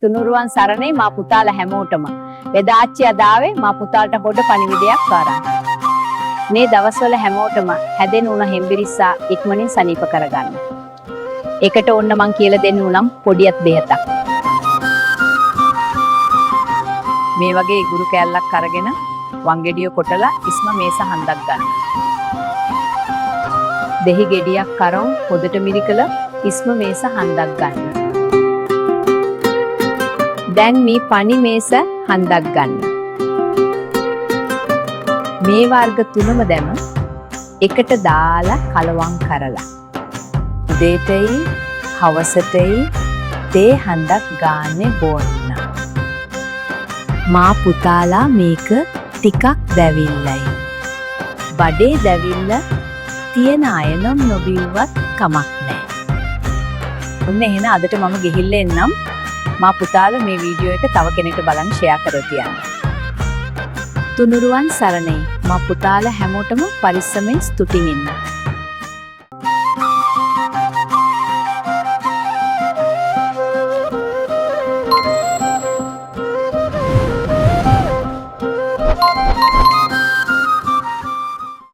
තුනුරුවන් සරණේ මා පුතාලා හැමෝටම. වෙදාච්චිය දාවේ මා පුතාලට හොඩ පණිවිඩයක් අරන්. මේ දවස්වල හැමෝටම හැදෙන උණ හෙම්බිරිස්සා ඉක්මනින් සනීප කරගන්න. ඒකට ඕන්න මං කියලා දෙන්න උනම් පොඩියත් බෙහෙතක්. මේ වගේ ඉගුරු කෑල්ලක් අරගෙන වංගෙඩිය කොටලා ඉස්ම මේස හන්දක් ගන්න. දෙහි ගෙඩියක් කරන් හොදට මිරිකල ඉස්ම මේස හන්දක් ගන්න. දැන් මේ පණි මේස හන්දක් ගන්න. මේ වර්ග තුනම දැම එකට දාලා කලවම් කරලා. උදේටයි හවසටයි තේ හන්දක් ගාන්නේ බොන්න. මා පුතාලා මේක ටිකක් දැවිල්ලයි. බඩේ දැවිල්ල තියෙන අය නම් නොබිව්වත් කමක් නැහැ. ඔන්න එහෙනම් අදට මම ගිහිල්ලා එන්නම්. මා පුතාලා මේ වීඩියෝ එක තව කෙනෙක්ට බලන්න ෂෙයා කරලා තියන්න. තුනුරුවන් සරණේ මා පුතාලා හැමෝටම පරිස්සමෙන් ස්තුතින් ඉන්න.